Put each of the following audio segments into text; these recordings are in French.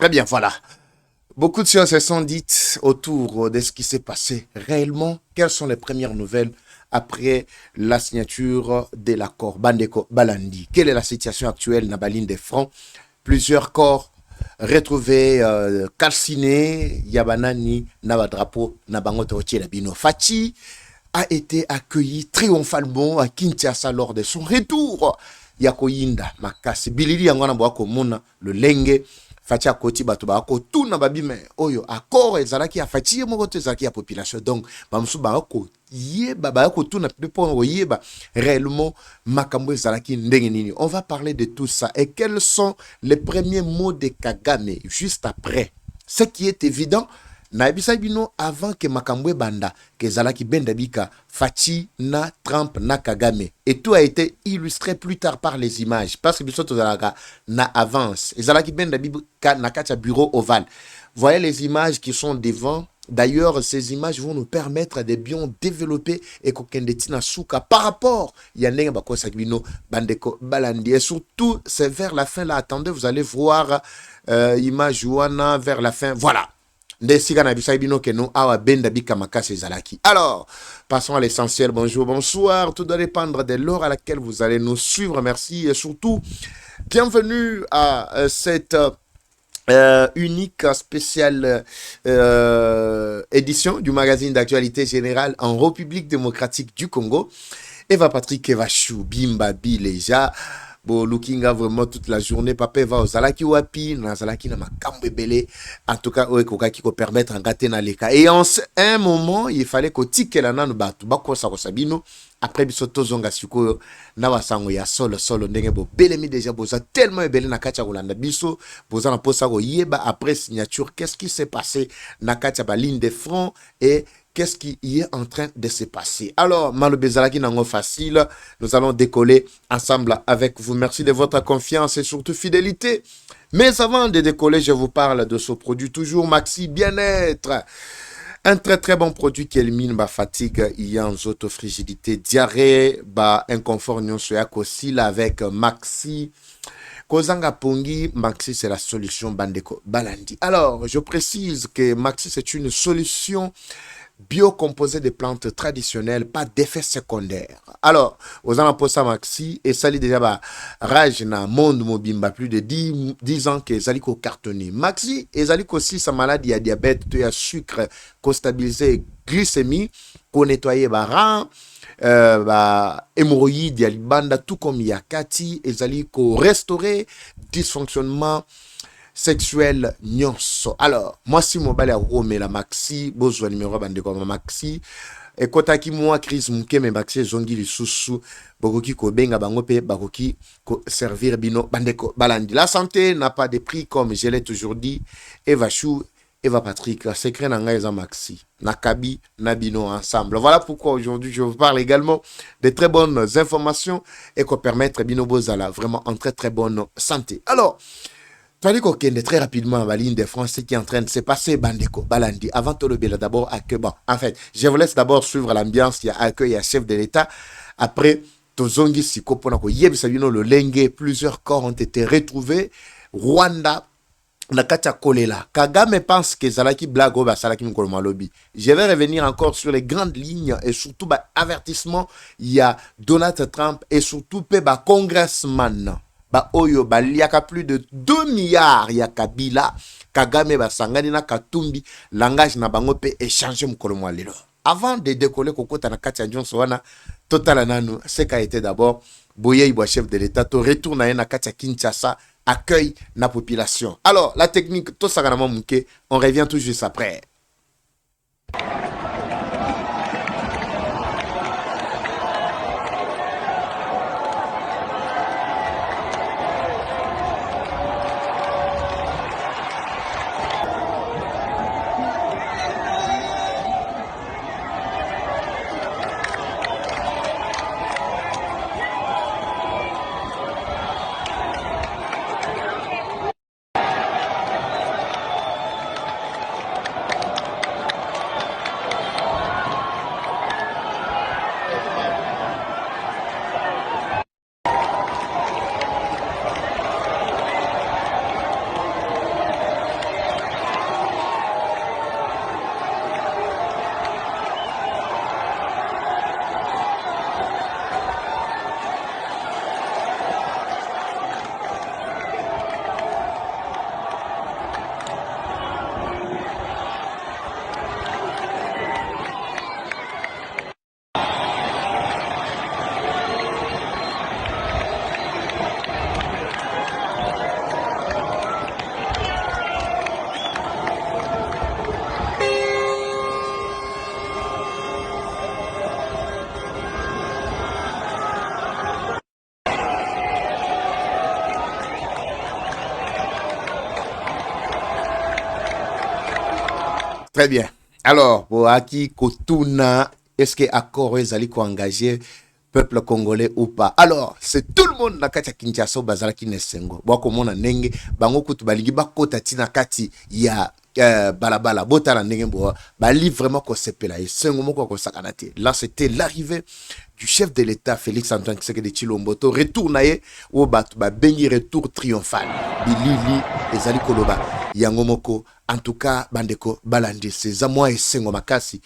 Très bien, voilà. Beaucoup de choses se sont dites autour de ce qui s'est passé réellement. Quelles sont les premières nouvelles après la signature de l'accord Bandeko Balandi? Quelle est la situation actuelle dans la ligne des fronts? Plusieurs corps retrouvés calcinés, Yabanani, Navadrapo, Nabangoto Bino. Fachi a été accueilli triomphalement à Kinshasa lors de son retour. Yakoyinda, Makasi, Bilili Yangwana Boako Mona, le Lenge. Fachi a koti bato ba ko tuna babime oyo accord ezalaki a fachi moko te ezalaki a population donc bamsu ba ko yeba ba ko tuna pour yeba réellement makambo ezalaki ndenge nini. On va parler de tout ça et quels sont les premiers mots de Kagame juste après. Ce qui est évident na ebisa bino avant que makambo banda que ezalaki bendabika Fachi na Trump na Kagame et tout a été illustré plus tard par les images parce que biso tozalaka na avance ezalaki bendabika na katia bureau ovale. Voyez les images qui sont devant. D'ailleurs, ces images vont nous permettre de bien développer et kokendetina souka par rapport yanenga bako sakbino bandeko balandi et surtout c'est vers la fin là. Attendez, vous allez voir image wana vers la fin. Voilà. Alors, passons à l'essentiel. Bonjour, bonsoir. Tout doit dépendre de l'heure à laquelle vous allez nous suivre. Merci et surtout, bienvenue à cette unique spéciale édition du magazine d'actualité générale en République démocratique du Congo. Eva Patrick Evachou, Bimba Bileja. Bon, looking à vraiment toute la journée, papa va aux alaki wapi, na zalaki na makambe belé. En tout cas, qui peut permettre en gâter na leka. Et en un moment, il fallait que tike la nanu batu, bako sa sabino. Après, bisoto zonga suko, na wasango ya solo ndenge bo belemi déjà boza tellement belé na kacha kolanda biso, boza na posa ko yeba après signature, qu'est-ce qui s'est passé na kacha ba ligne de front et qu'est-ce qui y est en train de se passer? Alors, Malobezalaki Nango facile, nous allons décoller ensemble avec vous. Merci de votre confiance et surtout fidélité. Mais avant de décoller, je vous parle de ce produit toujours Maxi Bien-être. Un très très bon produit qui élimine ma fatigue, il y a une autofrigidité, diarrhée, inconfort, aussi avec Maxi. Kozanga Pongi, Maxi c'est la solution Bandeko Balandi. Alors, je précise que Maxi c'est une solution biocomposé de plantes traditionnelles, pas d'effet secondaire. Alors, aux alentours Maxi, et ça déjà rage na monde mobimba plus de 10 ans que zaliko cartonné. Maxi, et zaliko aussi sa maladie à diabète, tu as sucre, ko stabiliser glycémie, ko nettoyer rein, hémorroïdes, y a libanda, tout comme il y a Kati, et zaliko restaurer dysfonctionnement sexuel nyonso. Alors, moi si mobile à Rome la Maxi, besoin numéro bande comme Maxi, et kotaki moi crise muke me Maxi zongi li susu, bokoki ko benga bango pe bakoki ko servir bino bandeko balandi. La santé n'a pas de prix comme je l'ai toujours dit. Eva Chou, Eva Patrick, secret nanga eza Maxi, nakabi nabino ensemble. Voilà pourquoi aujourd'hui je vous parle également de très bonnes informations et qu'on permettre bino bozala vraiment en très très bonne santé. Alors, tu qu'on très rapidement la ligne de France, ce qui est en train de se passer, Bandeko, Balandi. Avant tout le bien, d'abord, bon, en fait, je vous laisse d'abord suivre l'ambiance, il y a accueil, il y a chef de l'État. Après, Tozongi Siko, le Lenge, plusieurs corps ont été retrouvés. Rwanda, Nakacha Kolela. Kagame pense que Zalaki Blago, Salaki Mkolomalobi. Je vais revenir encore sur les grandes lignes et surtout, avertissement, il y a Donald Trump et surtout, congressman. Oyo liaka plus de 2 milliards ya Kabila Kagame sangani na Katumbi langage na bango pe échanger mukolo mwa lelo. Avant de décoller kokota na kati ya Johnson wana total nanu ce qu'a été d'abord Boye Ibwa chef de l'État to retourne na kati ya Kinshasa accueille la population. Alors la technique to sagana muke, on revient tout juste après. Très bien. Alors, pour Aki Kotuna, est-ce que accord ezali ko engagé peuple congolais ou pas? Alors, c'est tout le monde na kati ya Kinshasa bazala ki nesengo. Bako mona nenge bango kutu baligi bakota tina kati ya balabala botala ndenge bo bali vraiment ko sepela esengo moko ko sakanate. Là, c'était l'arrivée du chef de l'État Félix Antoine Tshisekedi Tshilombo. Retour naye o batu ba bengi retour triomphal. Bilili ezali koloba yango moko. En tout cas, bandeko balandi c'est moi esengo makasi.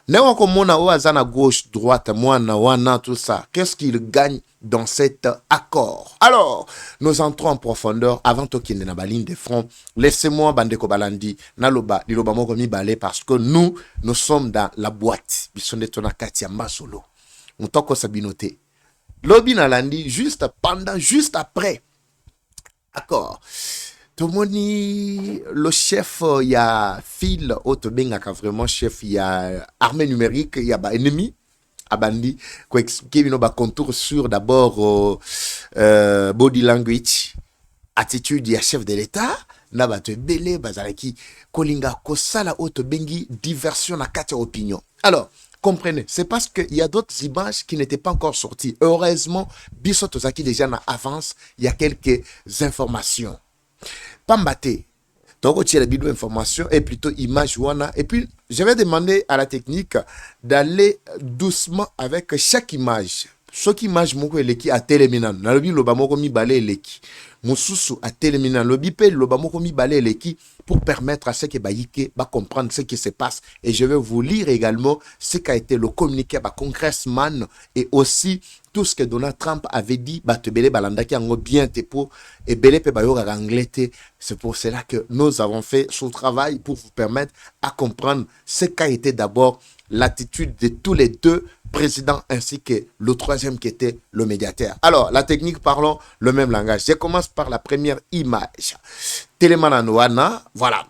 Newa komona o azana gauche droite moi na wana tout ça. Qu'est-ce qu'il gagne dans cet accord? Alors, nous entrons en profondeur avant tokende na baline de front. Laissez-moi bandeko balandi naloba liloba moko mi balé parce que nous sommes dans la boîte. Bisonde tona kati ya masolo. On toko sabinoté. Lobi na landi juste pendant juste après. Accord. Tomoni, le chef, il y a Phil Otobenga, vraiment chef, il y a armée numérique, il y a ennemi, abandi, qui explique nos contours sur d'abord body language, attitude, il y a chef de l'État, na bato belé, bazalaki, kolinga, kosala Otobengi, diversion na kati opinion. Alors, comprenez, c'est parce qu'il y a d'autres images qui n'étaient pas encore sorties. Heureusement, Bissot Ozaki déjà en avance, il y a quelques informations. Pambate. Donc, tu as la vidéo information et plutôt image wana. Et puis, je vais demander à la technique d'aller doucement avec chaque image. Chaque image, moko eleki a téléminan. Nalobi loba moko mi balé eleki. Mususu a téléminan. Lobi pe loba moko mi balé eleki pour permettre à ceux qui baïke ba comprendre ce qui se passe. Et je vais vous lire également ce qu'a été le communiqué par congressman et aussi tout ce que Donald Trump avait dit, batebele balandaki ango bien te pour et belé pe bayo anglais. C'est pour cela que nous avons fait ce travail pour vous permettre à comprendre ce qu'a été d'abord l'attitude de tous les deux présidents ainsi que le troisième qui était le médiateur. Alors, la technique, parlons le même langage. Je commence par la première image. Télémananoana, voilà.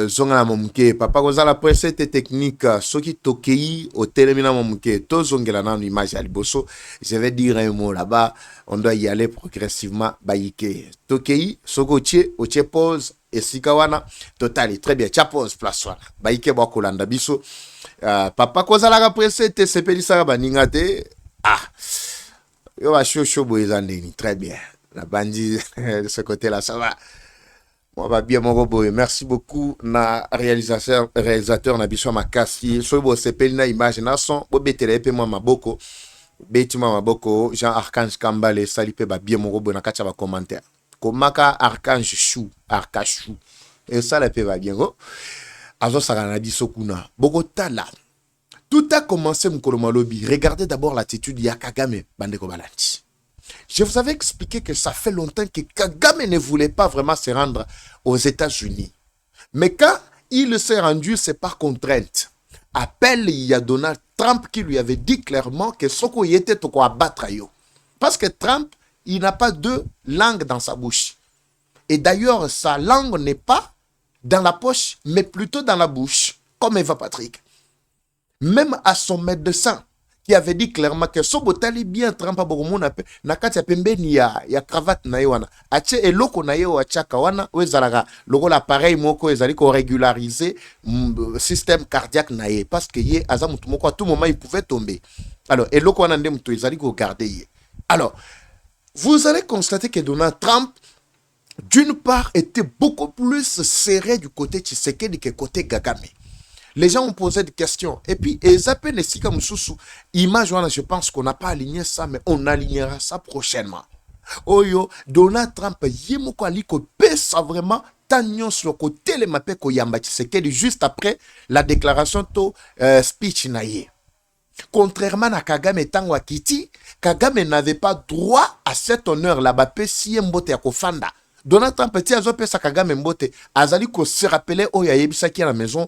Zongana momuke papa kozala presse te technique soki tokei au télémina momuke to zongela na image à liboso. Je vais dire un mot là-bas, on doit y aller progressivement baïke tokei soko otie pause et sikawana totali très bien tia pause place wana baïke ba kolanda biso papa kozala presse te sepelisa baninga te yo ba show boyezandeni très bien la bandi de ce côté là ça va. Moi, va bien, mon robot. Merci beaucoup, na réalisateur, na biso makasi. So, bo, sepeli na image, na son, bo, betele, pe, moi, maboko. Beti, moi, maboko. Jean Archange Kambale, salipe, ba bien, mon robot, na kacha, ba commentaire. Komaka, Archange Chou, Arcachou. Et ça, la pe, va bien, go. Azo, sarana, biso, kuna. Boko, tala. Tout a commencé, mkolo malobi. Regardez d'abord l'attitude ya Kagame, bandeko balanti. Je vous avais expliqué que ça fait longtemps que Kagame ne voulait pas vraiment se rendre aux États-Unis. Mais quand il s'est rendu, c'est par contrainte. Appel, il y a Donald Trump qui lui avait dit clairement que ce qu'on y était, quoi abattre. Parce que Trump, il n'a pas deux langues dans sa bouche. Et d'ailleurs, sa langue n'est pas dans la poche, mais plutôt dans la bouche, comme Eva Patrick. Même à son médecin, qui avait dit clairement que so botali bien Trump abogomona pe na kati ya pembeni ya cravate na yewana ache eloko na ye wa chaka wana wezalaka loko l'appareil moko ezali ko régulariser système cardiaque na ye parce que ye aza mutu moko à tout moment il pouvait tomber. Alors eloko wana nde mutu ezali ko garder ye. Alors vous allez constater que Donald Trump d'une part était beaucoup plus serré du côté Tshisekedi que côté Kagame. Les gens ont posé des questions. Et puis, image, je pense qu'on n'a pas aligné ça, mais on alignera ça prochainement. Oyo, Donald Trump, yemoko aliko pesa vraiment, tanyon sur le côté, le mapé ko yamba Tshisekedi juste après la déclaration to speech naye. Contrairement à Kagame Tangwa Kiti, Kagame n'avait pas droit à cet honneur là-bas, si mbote ya kofanda. Donald Trump, petit azo pesa Kagame mbote, azali ko se rappeler oya yebisaki à la maison,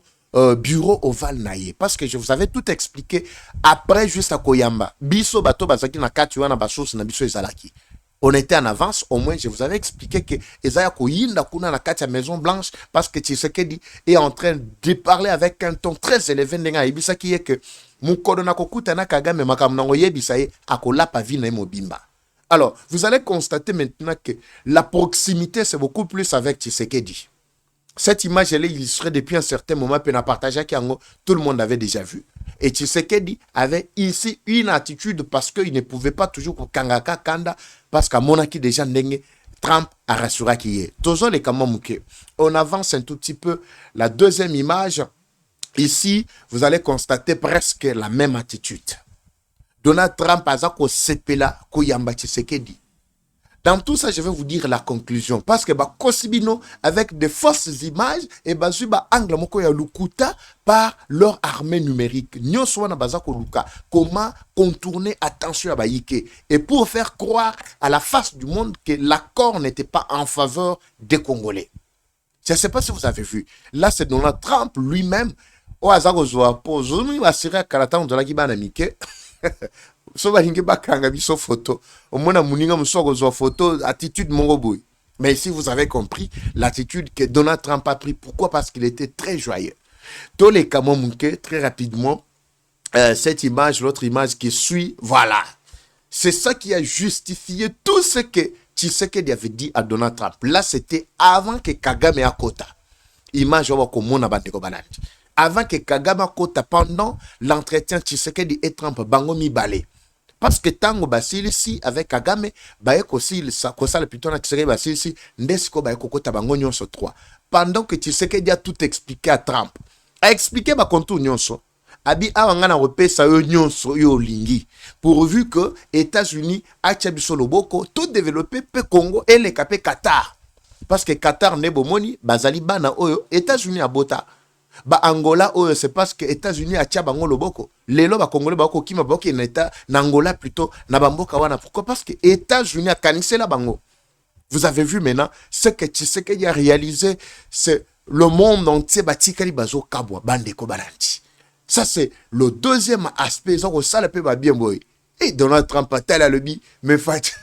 bureau ovale naye parce que je vous avais tout expliqué après juste à Koyamba biso bato bazaki na kati wana basource na biso ezalaki on était en avance au moins je vous avais expliqué que ezaya koyinda kuna na kati ya Maison Blanche parce que Tshisekedi est en train de parler avec un ton très élevé ndenga ebisaki ye que mukolo na kokuta na Kagame makambo nango yebisa ye akolapa vi na mobimba. Alors vous allez constater maintenant que la proximité c'est beaucoup plus avec Tshisekedi. Cette image, elle est illustrée depuis un certain moment, puis on a partagé qu'en tout le monde avait déjà vu. Et Tshisekedi avait ici une attitude parce qu'il ne pouvait pas toujours kangaka kanda, parce qu'à mon avis, déjà, Trump a rassuré qu'il y est. Toujours les Kamamouké. On avance un tout petit peu. La deuxième image, ici, vous allez constater presque la même attitude. Donald Trump a sepela Koyamba Tshisekedi. Dans tout ça, je vais vous dire la conclusion. Parce que Kosibino, avec de fausses images, et Bazuba angle moko ya lukuta par leur armée numérique. Nyoswana bazako luka. Comment contourner attention à Baïke. Et pour faire croire à la face du monde que l'accord n'était pas en faveur des Congolais. Je ne sais pas si vous avez vu. Là, c'est Donald Trump lui-même. Au hasard, Zumi va tirer à Karatan de la Gibana Mike. So balingi bakanga biso photo omona muninga musoko zo photo attitude mongoboy. Mais ici vous avez compris l'attitude que Donald Trump a pris. Pourquoi? Parce qu'il était très joyeux. Tous les Kamomunke, très rapidement, cette image, l'autre image qui suit, voilà, c'est ça qui a justifié tout ce que Tshisekedi avait dit à Donald Trump. Là c'était avant que Kagame akota image wa komona bandeko banandi, avant que Kagame akota, pendant l'entretien Tshisekedi et Trump bango mibale. Parce que tango basili si avec Kagame baye kosil sa kosala plutôt na Tshisekedi basili si ndesiko baye kokota bango nyonso 3. Pendant que Tshisekedi a tout expliqué à Trump, a expliqué ba kontu nyonso abi awanga na repesa yo nyonso yo lingi, pourvu que États-Unis a biso loboko tout développer pe Congo et le capé Qatar, parce que Qatar ne bomoni bazali bana oyo États-Unis abota. Ba Angola, oh, c'est parce que États-Unis a bango loboko. Lelo ba Congolais ba ko kima ba ko na Angola plutôt na bamboka wana. Pourquoi? Parce que États-Unis a canissé la bango. Vous avez vu maintenant ce que Tshisekedi a réalisé, c'est le monde entier batikali bazo kabwa bandeko balanti. Ça c'est le deuxième aspect, ça ça le peut ba bien boy. Et Donald Trump a tel à lebi me fait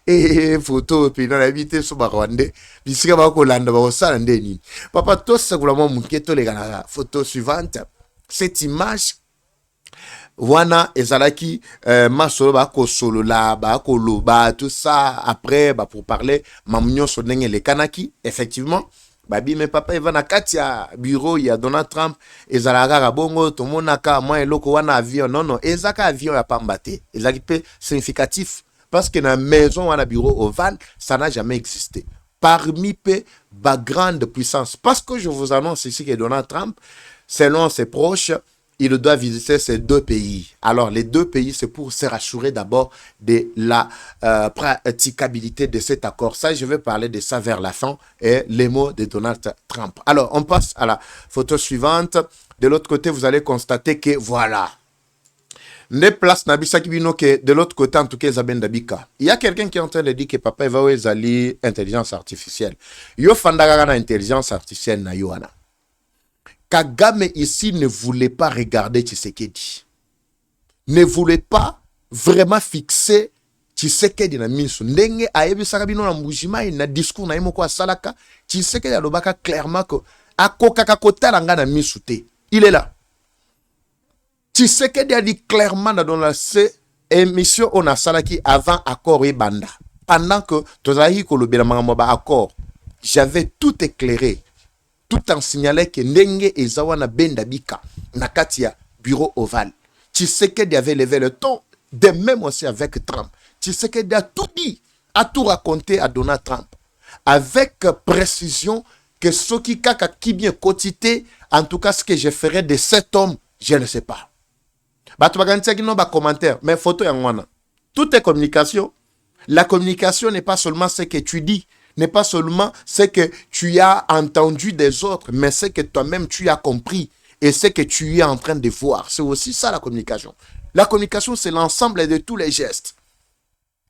et photo puis dans la vite sur Rwandais bisika ba ko landa ba sala ndeni papa to seguramo munketo le gana photo suivante. Cette image wana ezalaki masolo ba ko solo la ba ko loba tout ça après ba pour parler mamunyo so ndenge le kanaki effectivement babi me papa eva na kati ya bureau ya Donald Trump ezalaka ka bongo to monaka moi eloko wana avion non ezaka avion ya pambate ezaki pe significatif. Parce que dans la maison ou dans le bureau ovale, ça n'a jamais existé. Parmi les grandes puissances. Parce que je vous annonce ici que Donald Trump, selon ses proches, il doit visiter ces deux pays. Alors, les deux pays, c'est pour se rassurer d'abord de la praticabilité de cet accord. Ça, je vais parler de ça vers la fin et les mots de Donald Trump. Alors, on passe à la photo suivante. De l'autre côté, vous allez constater que voilà. Ne place Nabisa Kibino que de l'autre côté, en tout cas, Zabendabika. Il y a quelqu'un qui est en train de dire que papa va aller intelligence artificielle. Yo fandagana na intelligence artificielle na yoana. Kagame ici ne voulait pas regarder Tshisekedi. Ne voulait pas vraiment fixer Tshisekedi na miso. Ndenge ayebisaka bino na mbujima na discours na yemo kwa salaka. Tshisekedi alobaka clairement que akokaka kotala nga na miso te. Il est là. Tshisekedi a dit clairement dans la émission on a salaki avant accord et banda. Pendant que tozali kolobela mangamba accord, j'avais tout éclairé, tout en signalant que ndenge ezawana benda bika na katia bureau ovale. Tshisekedi avait levé le ton, de même aussi avec Trump. Tshisekedi a tout dit, a tout raconté à Donald Trump avec précision que ce qui kaka qui bien quotité, en tout cas ce que je ferais de cet homme, je ne sais pas. Commentaire, mais photo yangwana. Tout est communication. La communication n'est pas seulement ce que tu dis, n'est pas seulement ce que tu as entendu des autres, mais ce que toi-même tu as compris et ce que tu es en train de voir. C'est aussi ça la communication. La communication, c'est l'ensemble de tous les gestes.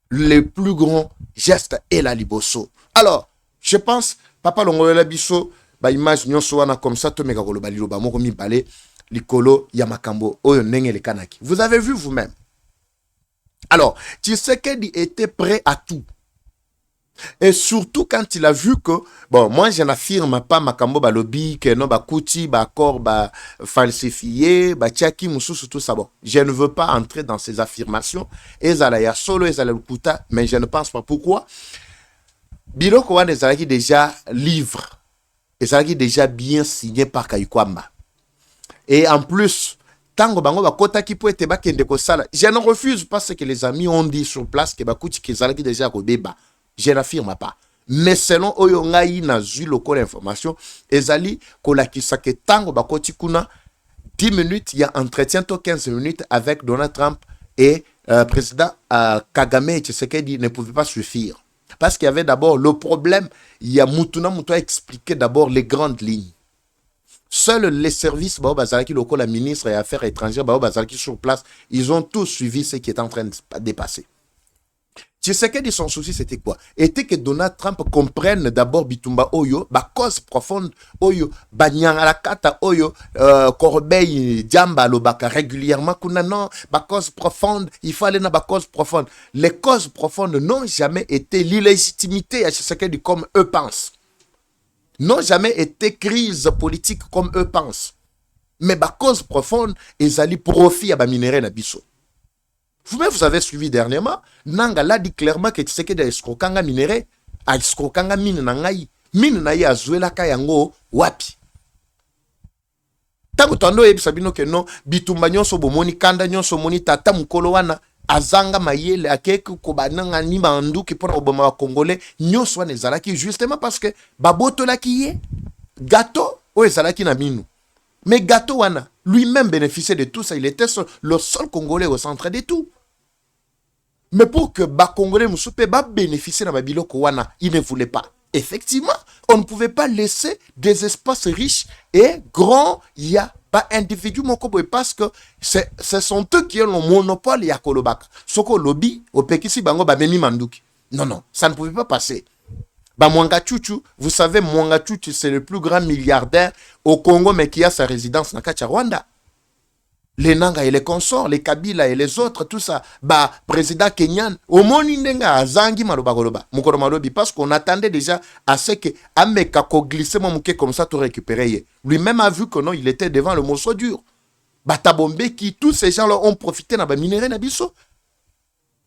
Le plus grand geste est la liboso. Alors, je pense, papa longola biso, ba image nyonso wana comme ça, to meka koloba liloba moko mi balé. Likolo Yamakambo, Oyo Nenge le Kanaki. Vous avez vu vous-même. Alors, Tshisekedi était prêt à tout. Et surtout quand il a vu que, bon, moi je n'affirme pas Makambo Balobi, que non, Kouti, accord, falsifié, Tchaki, Moussous, tout ça. Bon, je ne veux pas entrer dans ces affirmations. Ezalaya solo, Ezalaya Lukuta, mais je ne pense pas. Pourquoi? Biloko Wane Ezalaki déjà livre Et ça qui est déjà bien signé par Kayukwamba. Et en plus, tango bango bakota qui peut être bakende ko sala. Je ne refuse pas ce que les amis ont dit sur place que bakuti ki zalaki déjà ko beba. Je n'affirme pas. Mais selon oyo ngai na zui lokola information, ezali kolakisa ke tango bakoti kuna 10 minutes, il y a entretien to 15 minutes avec Donald Trump et président Kagame et Tshisekedi ne pouvaient pas suffire. Parce qu'il y avait d'abord le problème, il y a Moutouna expliqué d'abord les grandes lignes. Seuls les services, Bazalaki locaux, la ministre des Affaires étrangères, Bazalaki sur place, ils ont tous suivi ce qui est en train de dépasser. Tshisekedi, son souci, c'était quoi? Était que Donald Trump comprenne d'abord Bitumba Oyo, cause profonde Oyo, Nyangalakata Oyo, Corbeil, Djamba, Lobaka, régulièrement, non, cause profonde, il fallait na cause profonde. Les causes profondes n'ont jamais été l'illégitimité à Tshisekedi comme eux pensent. N'ont jamais été crise politique comme eux pensent. Mais cause profonde, ils allaient profiter à minerai na biso. Vous-même, vous avez suivi dernièrement, Nanga l'a dit clairement que Tshisekedi a escrokanga minéré, a escrokanga mine nangai, mine na ya zuela kayango wapi. Tango tondo ebi sabino ke non, bitumba nyonso bomoni kanda nyonso moni tata mukolo wana, azanga mayele akeke ko bananga ni bandu ki pona oboma wa congolais, nyonso wana ezalaki justement parce que baboto la ki ye, gâteau o ezalaki na minu. Mais Gâteau wana, lui-même bénéficiait de tout ça. Il était le seul Congolais au centre de tout. Mais pour que Congolais Moussoupe bénéficier de Biloko wana, il ne voulait pas. Effectivement, on ne pouvait pas laisser des espaces riches et grands. Il y a pas individu parce que ce sont eux qui ont le monopole ya kolobaka. Soko lobby au Pekisi bango memi manduki. Non, ça ne pouvait pas passer. Mwanga Chuchu, vous savez, Mwanga Chuchu, c'est le plus grand milliardaire au Congo, mais qui a sa résidence dans Rwanda. Les Nanga et les consorts, les Kabila et les autres, tout ça. Président Kenyan, au Monindenga, Azangi Maloba Goloba, Mukoro Malobi, parce qu'on attendait déjà à ce que Ameka glissé Mamouké comme ça, tout récupérer. Lui-même a vu que non, il était devant le morceau dur. Tabombe, qui, tous ces gens-là ont profité dans le minerai Nabiso.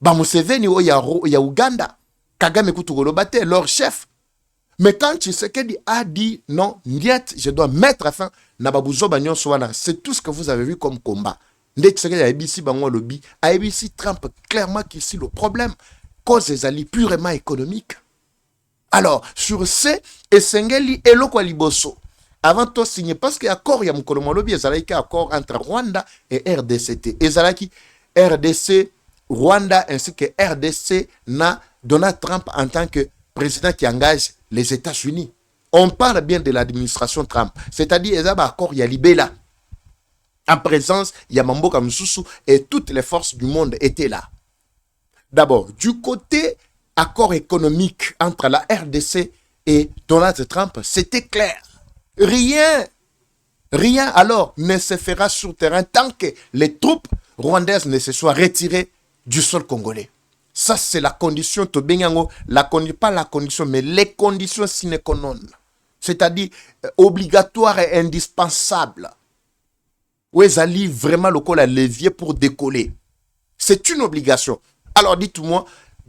Museveni, il y a Uganda. Kagame Kutugolobate, leur chef. Mais quand Tshisekedi a dit non, niet, je dois mettre fin, c'est tout ce que vous avez vu comme combat. Tshisekedi a ABC Bango Lobby, a ABC Trump clairement qu'ici le problème, cause des alliés purement économiques. Alors, sur ce, Esengeli et Lokwaliboso, avant de signer, parce qu'il y a accord, il y a Mukolo Lobby, il y a accord entre Rwanda et RDCT. Et Zalaki, RDC, Rwanda ainsi que RDC na Donald Trump en tant que président qui engage les États-Unis. On parle bien de l'administration Trump. C'est-à-dire, il y a un accord, il y a Libéla. En présence, il y a Mamboka Msusu et toutes les forces du monde étaient là. D'abord, du côté accord économique entre la RDC et Donald Trump, c'était clair. Rien alors ne se fera sur terrain tant que les troupes rwandaises ne se soient retirées du sol congolais. Ça, c'est la condition, pas la condition, mais les conditions sine qua non. C'est-à-dire obligatoire et indispensable. Où ils allaient vraiment le col à levier pour décoller. C'est une obligation. Alors dites-moi,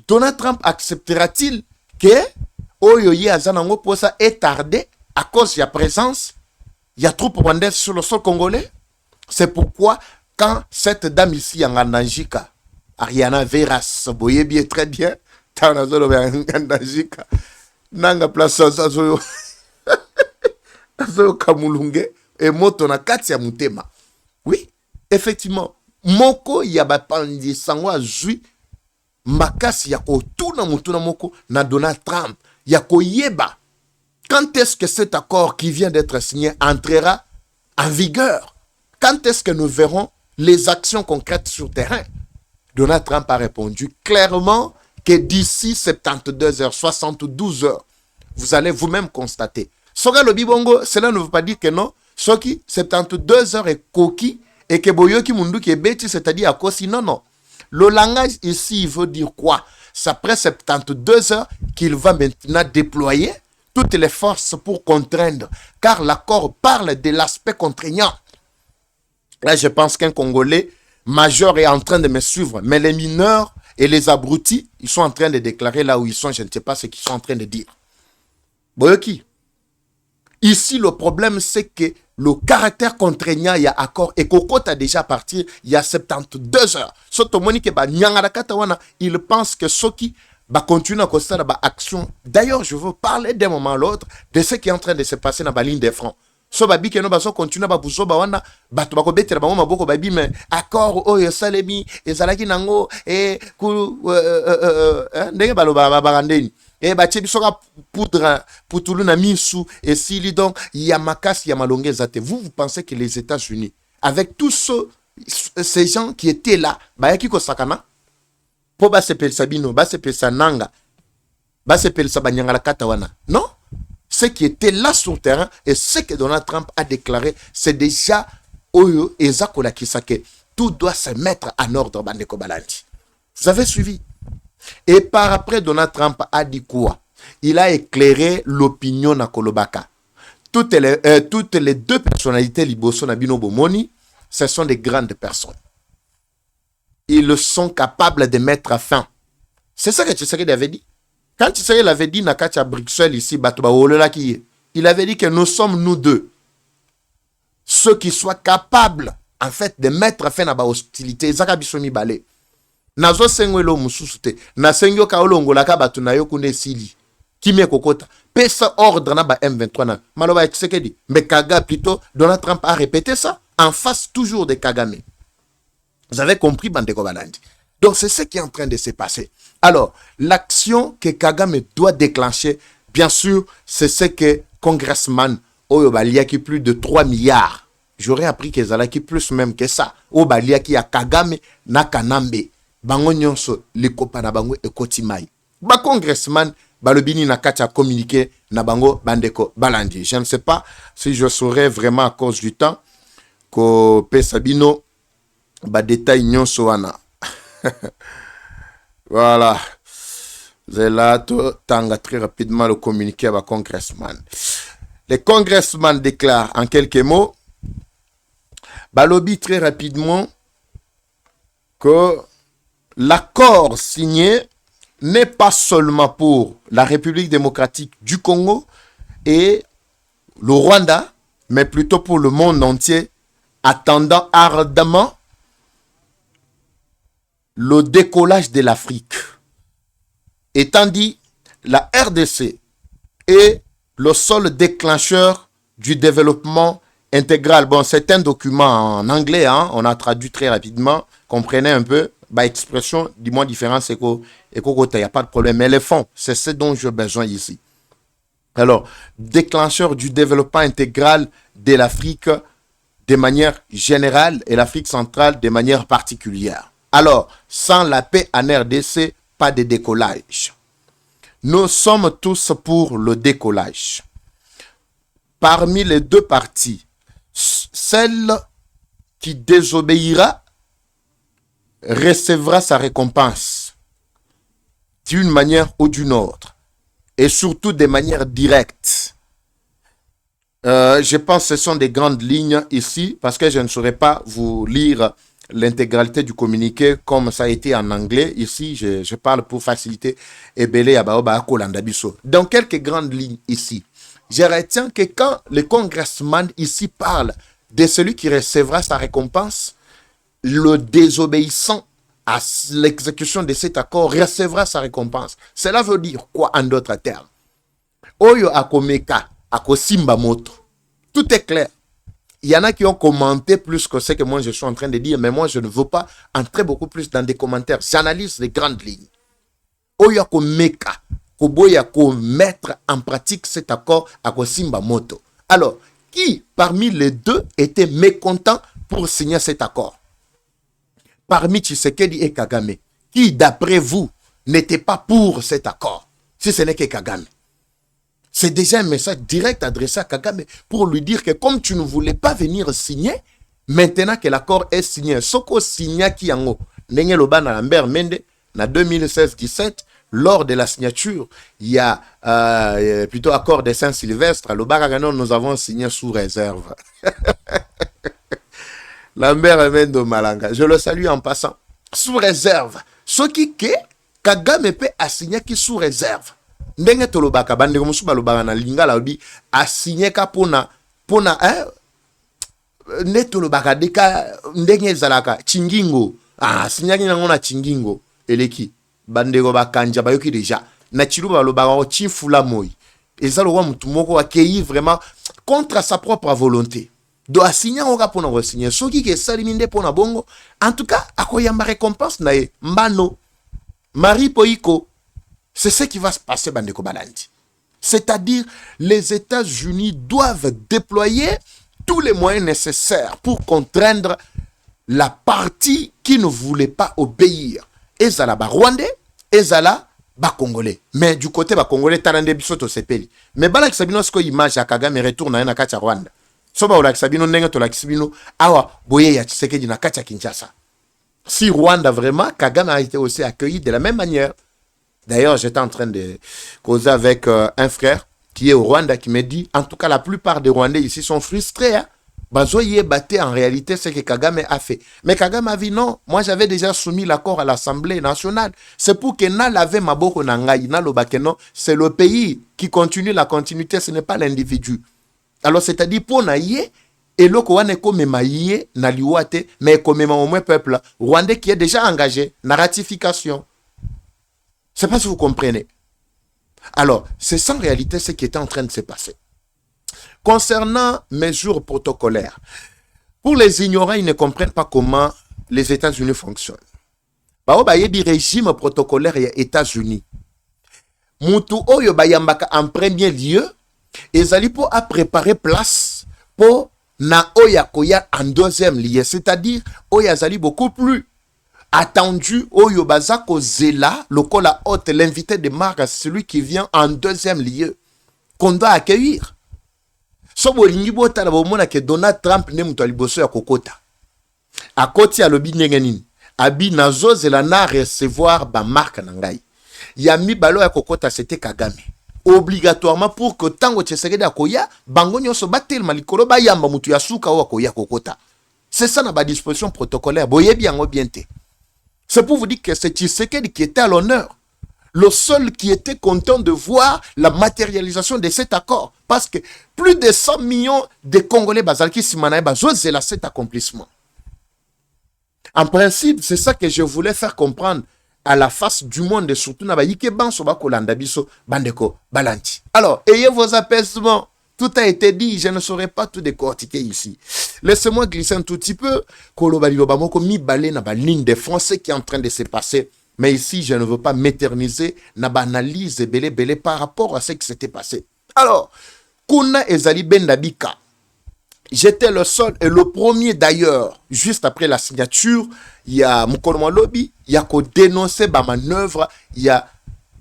Donald Trump acceptera-t-il que Oyoye Azanango Posa est tardé à cause de la présence, il y a trop rwandaises sur le sol congolais? C'est pourquoi, quand cette dame ici en Anangika, Ariana Veras, vous voyez bien, très bien, Nanga place Azoyo Kamulunge et Moto na kati ya mutema. Oui, effectivement, Moko Yabapandi Sangwa Zui Makasi Yako Tuna Mutuna Moko na Donald Trump Yako Yeba. Quand est-ce que cet accord qui vient d'être signé entrera en vigueur? Quand est-ce que nous verrons les actions concrètes sur terrain? Donald Trump a répondu clairement que d'ici 72 heures, 72 heures, vous allez vous-même constater. Soga le bibongo, cela ne veut pas dire que non. Soki 72 heures est coquille et que boyoki mundu qui est bêti, c'est-à-dire à cause non. Le langage ici, il veut dire quoi? C'est après 72 heures qu'il va maintenant déployer toutes les forces pour contraindre, car l'accord parle de l'aspect contraignant. Là, je pense qu'un Congolais majeur est en train de me suivre, mais les mineurs et les abrutis, ils sont en train de déclarer là où ils sont, je ne sais pas ce qu'ils sont en train de dire. Boyoki, Ici, le problème, c'est que le caractère contraignant, il y a accord, et Kokot a déjà parti il y a 72 heures. Soto Monique, il pense que ce qui va continuer à constater l'action. D'ailleurs, je veux parler d'un moment à l'autre de ce qui est en train de se passer dans la ligne des fronts. So babi ke no baso continue ba buso ba wana bato bako betela bango maboko babi mais accord oyo salemi ezalaki nango ku ndenge baloba barandeni batie biso ka poudre putulu na misu esili donc ya makasi ya malonge zate. Vous pensez que les États-Unis avec tous ces gens qui étaient là bayaki ko sakana po ba sepelisa bino ba sepelisa nanga ba sepelisa banyangala kata wana? Non, ce qui était là sur le terrain et ce que Donald Trump a déclaré, c'est déjà Oyo et Zakola Kisake. Tout doit se mettre en ordre, Bandeko Balandi. Vous avez suivi? Et par après, Donald Trump a dit quoi? Il a éclairé l'opinion na Kolobaka. Toutes les deux personnalités, Liboso et Bino Bomoni, ce sont des grandes personnes. Ils sont capables de mettre fin. C'est ça que Tshisekedi avait dit. Quand Tshisekedi avait dit à Bruxelles ici, il avait dit que nous sommes nous deux. Ceux qui soient capables, en fait, de mettre fin à la hostilité. Zaka bisomi balé. Nazo sengwelo mususute. Na sengyo kaolongo la kabatu na yokunde sili. Kimé kokota. Pesa ordre na ba M23 na. Maloba Tshisekedi. Mais Kaga plutôt, Donald Trump a répété ça en face toujours de Kagame. Vous avez compris, Bandeko Balandi. Donc, c'est ce qui est en train de se passer. Alors, l'action que Kagame doit déclencher, bien sûr, c'est ce que Congressman Oyobaliaki plus de 3 milliards. J'aurais appris que Zalaki plus même que ça. Oyobaliaki a Kagame na Kanambe. Bango nyonso le kopana bango e kotimai. Ba Congressman balobini na kacha communiqué na bango Bandeko Balandi. Je ne sais pas si je saurais vraiment à cause du temps que Pesabino ba détail nyonso wana. Voilà. Zelato tanga très rapidement le communiqué à la congressman. Les congressman déclarent en quelques mots, balobi très rapidement, que l'accord signé n'est pas seulement pour la République démocratique du Congo et le Rwanda, mais plutôt pour le monde entier, attendant ardemment le décollage de l'Afrique. Étant dit, la RDC est le seul déclencheur du développement intégral. Bon, c'est un document en anglais, hein, on a traduit très rapidement. Comprenez un peu, bah, expression, dis-moi différence, il n'y a pas de problème. Mais les fonds, c'est ce dont j'ai besoin ici. Alors, déclencheur du développement intégral de l'Afrique de manière générale et l'Afrique centrale de manière particulière. Alors, sans la paix en RDC, pas de décollage. Nous sommes tous pour le décollage. Parmi les deux parties, celle qui désobéira recevra sa récompense d'une manière ou d'une autre, et surtout de manière directe. Je pense que ce sont des grandes lignes ici, parce que je ne saurais pas vous lire l'intégralité du communiqué comme ça a été en anglais. Ici, je parle pour faciliter et belé à Baoba Kolanda Bisso. Dans quelques grandes lignes ici, je retiens que quand le congressman ici parle de celui qui recevra sa récompense, le désobéissant à l'exécution de cet accord recevra sa récompense. Cela veut dire quoi en d'autres termes? Oyo akomeka, akosimba moto. Tout est clair. Il y en a qui ont commenté plus que ce que moi je suis en train de dire, mais moi je ne veux pas entrer beaucoup plus dans des commentaires. J'analyse les grandes lignes. Oyo akomeka, koboya ko mettre en pratique cet accord akosimba moto. Alors, qui parmi les deux était mécontent pour signer cet accord? Parmi Tshisekedi et Kagame, qui d'après vous n'était pas pour cet accord, si ce n'est que Kagame? C'est déjà un message direct adressé à Kagame pour lui dire que comme tu ne voulais pas venir signer, maintenant que l'accord est signé, Soko signa qui yango, Nenge Loba na Lambert Mende, na 2016-17, lors de la signature, il y a plutôt accord de Saint-Sylvestre, Loba nous avons signé sous réserve. Lambert Mende Malanga, je le salue en passant. Sous réserve. Ce qui que Kagame peut assigner qui sous réserve. ndenge tolobaka bandeko mosusu balobaka na lingala lobi asigné ka pona nde tolobaka deka ndenge ezalaka chingingo asignaki nango na chingingo eleki bandeko bakanja bayoki déjà na chiluba balobaka chifula moi ezalo wa mutu moko accueilli vraiment contre sa propre volonté do asigner oka pona ko signer soki ke salimi nde pona bongo en tout cas akoyamba récompense na ye mbano Marie Poiko. C'est ce qui va se passer, bandeko balandi. C'est-à-dire, les États-Unis doivent déployer tous les moyens nécessaires pour contraindre la partie qui ne voulait pas obéir. Ezala ba Rwandais, ezala ba Congolais. Mais du côté ba Congolais, tarande bisoto sepeli. Mais bala kisabino sko image ya Kagame retourne na kati ya Rwanda. Soba ola kisabino ndenge to la kisabino awa boye ya Tshisekedi na kati ya Kinshasa. Si Rwanda vraiment, Kagame a été aussi accueilli de la même manière. D'ailleurs, j'étais en train de causer avec un frère qui est au Rwanda qui me dit, en tout cas, la plupart des Rwandais ici sont frustrés. Hein? Bazoye batté en réalité ce que Kagame a fait. Mais Kagame a dit non, moi j'avais déjà soumis l'accord à l'Assemblée nationale. C'est pour que na lave maboko nangai, na lobake non, c'est le pays qui continue la continuité, ce n'est pas l'individu. Alors c'est-à-dire pour naïe, et le Kouane komema yé na liwate, mais komema au moins peuple rwandais qui est déjà engagé na ratification. Je ne sais pas si vous comprenez. Alors, c'est ça en réalité ce qui était en train de se passer. Concernant mesures protocolaires, pour les ignorants, ils ne comprennent pas comment les États-Unis fonctionnent. Il y a des régimes protocolaires aux États-Unis. Moutou oyo bayambaka en premier lieu, ils allaient pour préparer place pour na oya koya en deuxième lieu. C'est-à-dire, oya zali beaucoup plus attendu oyo bazako zela lokola hôte l'invité de marque, celui qui vient en deuxième lieu qu'on doit accueillir. So bolingi bota la bomona ke Donald Trump ne mutu aliboso ya kokota akoti alobi ndenge nini abi nazo zela na recevoir ba marque na ngai ya mibalo ya kokota c'était Kagame obligatoirement pour que tango Tshisekedi akoya bango nyonso batelema likolo ba yamba mutu ya suka o akoya kokota. C'est ça na ba disposition protocolaire boyebi yango bien te. C'est pour vous dire que c'est Tshisekedi qui était à l'honneur. Le seul qui était content de voir la matérialisation de cet accord. Parce que plus de 100 millions de Congolais bazalki simanaye bazozela cet accomplissement. En principe, c'est ça que je voulais faire comprendre à la face du monde et surtout na ba yike banso ba kolanda biso bandeko balanti. Alors, ayez vos apaisements. Tout a été dit, je ne saurais pas tout décortiquer ici. Laissez-moi glisser un tout petit peu. Mi balé na ba ligne de français qui est en train de se passer. Mais ici, je ne veux pas m'éterniser na ba analyse belé par rapport à ce qui s'était passé. Alors, Kuna Ezali Bendabika. J'étais le seul et le premier d'ailleurs, juste après la signature, il y a Moukoloma Lobby, il y a qu'au dénoncer ba manœuvre, il y a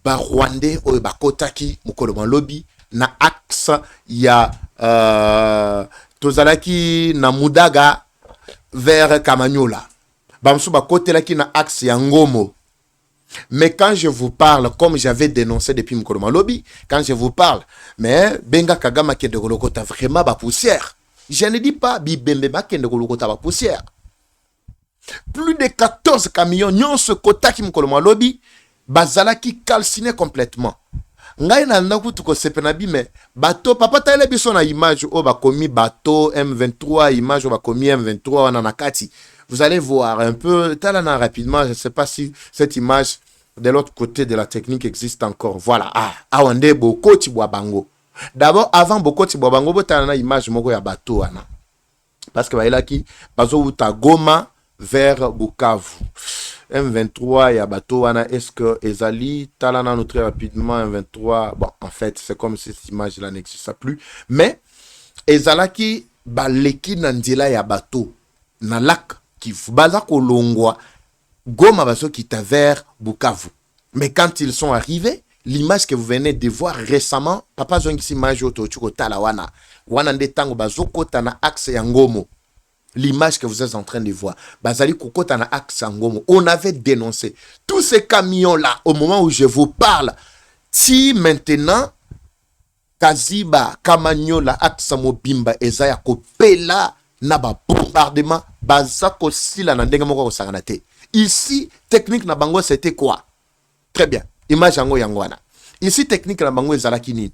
ba Rwandais ou ba Kotaki, Moukoloma Lobby. Na axe ya tozalaki na Mudaga vers Kamanyola. Bamsu ba côté là qui na axe ya Ngomo. Mais quand je vous parle, comme j'avais dénoncé depuis Mkoloma Lobby, quand je vous parle, mais Benga Kagama qui est de Golokota vraiment ba poussière. Je ne dis pas Bibembe qui est de Golokota ba poussière. Plus de 14 camions nyon ce kota qui Mkoloma Lobby, bazala qui calciné complètement. Ngai na ndaku tuko sepenabi mais bateau papa taile biso na image o ba komi bateau M23 image o ba komi M23 wana na kati. Vous allez voir un peu talana rapidement, je ne sais pas si cette image de l'autre côté de la technique existe encore. Voilà. Awande boko tibwa bango. D'abord avant boko tibwa bango botalana image moko ya bateau wana. Parce que baila ki bazo uta Goma vers Bukavu. M23 ya bateau wana est-ce que Ezali talana nous très rapidement M23 bon en fait c'est comme si cette image là n'existe plus mais Ezalaki baleki na nzela ya bateau na lac qui baza kolongwa Goma baso kita vers Bukavu mais quand ils sont arrivés l'image que vous venez de voir récemment papa zongi image oto chuko tala wana nde tango bazo kota na axe ya Ngomo. L'image que vous êtes en train de voir, Bazali Kokotana Aksangomo, on avait dénoncé tous ces camions-là au moment où je vous parle. Si maintenant, Kaziba, Kamanyola, Aksamo Bimba, Ezaya Kopela, Naba bombardement, Bazako Sila, Nandengamoko Saranate. Ici, technique Nabango, c'était quoi? Très bien. Image Yango Yangwana. Ici, technique la bango ezalaki.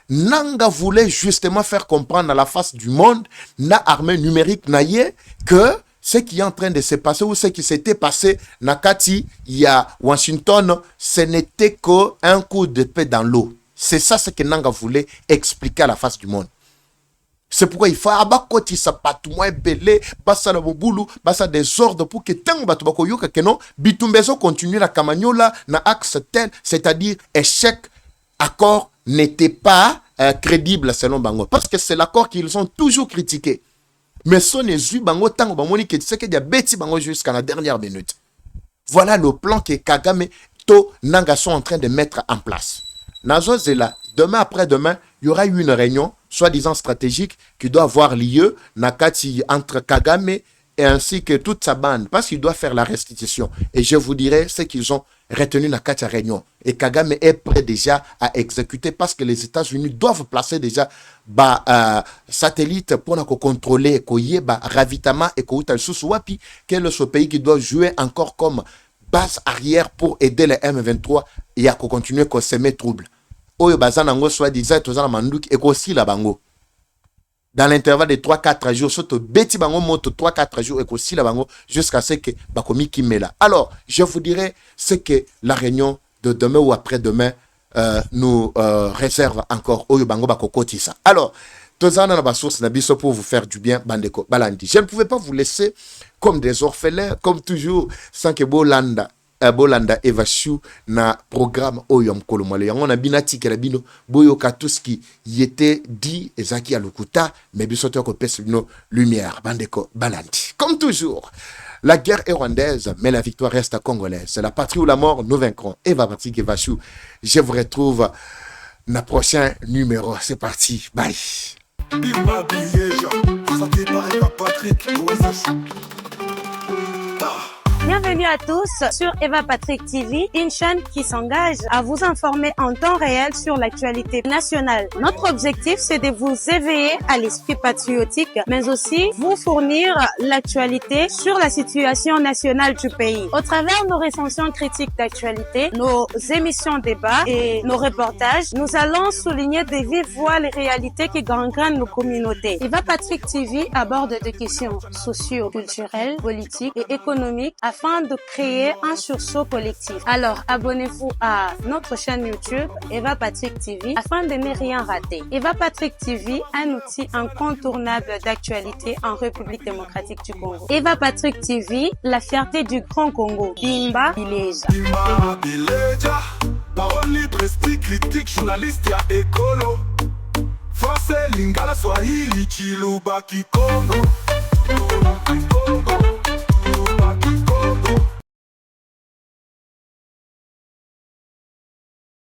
Nanga voulait justement faire comprendre à la face du monde, na armée numérique naïe, que ce qui est en train de se passer ou ce qui s'était passé Nakati, il y a Washington, ce n'était qu'un coup de paix dans l'eau. C'est ça ce que Nanga voulait expliquer à la face du monde. C'est pourquoi il faut abakoti sa patoumoy belé, basa la boboulou, basa des ordres pour que tant batu bako yoka que non, bitumbezo continue la camagnola na axe tel, c'est-à-dire échec, accord n'était pas crédible selon Bango. Parce que c'est l'accord qu'ils ont toujours critiqué. Mais son esu Bango tango bamoni que c'est qu'il y a bêti Bango jusqu'à la dernière minute. Voilà le plan que Kagame to Nanga sont en train de mettre en place. Nazo Zela, demain après-demain, il y aura eu une réunion, soi-disant stratégique, qui doit avoir lieu Nakati entre Kagame et ainsi que toute sa bande, parce qu'il doit faire la restitution. Et je vous dirai ce qu'ils ont retenu Nakati à réunion. Et Kagame est prêt déjà à exécuter parce que les États-Unis doivent placer déjà satellite pour contrôler ravitaillement et wapi, quel est ce pays qui doit jouer encore comme base arrière pour aider les M23 et à continuer à semer trouble. Oyo bazanango soit disant tozana manduki et aussi la bango. Dans l'intervalle de 3-4 jours, surtout beti bango moto 3-4 jours et aussi la bango jusqu'à ce que bakomi kimela. Alors, je vous dirais ce que la réunion de demain ou après-demain nous réserve encore oyo bango bakokoti ça. Alors, tozana na basource na biso pour vous faire du bien bandeko balandi. Je ne pouvais pas vous laisser comme des orphelins, comme toujours, sans que Bolanda Evashu na programme Oyom Kolomale. On a binati kelabino boyoka tout ce qui y était dit ezaki alukuta mais bisoto ko pèse no lumière bandeko balandi. Comme toujours, la guerre est rwandaise mais la victoire reste congolaise. C'est la patrie ou la mort, nous vaincrons. Eva Patrick Evashu. Je vous retrouve dans le prochain numéro. C'est parti. Bye. Bienvenue à tous sur Eva Patrick TV, une chaîne qui s'engage à vous informer en temps réel sur l'actualité nationale. Notre objectif, c'est de vous éveiller à l'esprit patriotique, mais aussi vous fournir l'actualité sur la situation nationale du pays. Au travers de nos recensions critiques d'actualité, nos émissions débats et nos reportages, nous allons souligner de vive voix les réalités qui gangrènent nos communautés. Eva Patrick TV aborde des questions socio-culturelles, politiques et économiques afin de créer un sursaut collectif. Alors, abonnez-vous à notre chaîne YouTube, Eva Patrick TV, afin de ne rien rater. Eva Patrick TV, un outil incontournable d'actualité en République démocratique du Congo. Eva Patrick TV, la fierté du Grand Congo. Bimba Bileja. Bimba Bileja, parole libre, esprit critique, journaliste ya écolo. Français, Lingala, Swahili, Chiluba, Kikongo.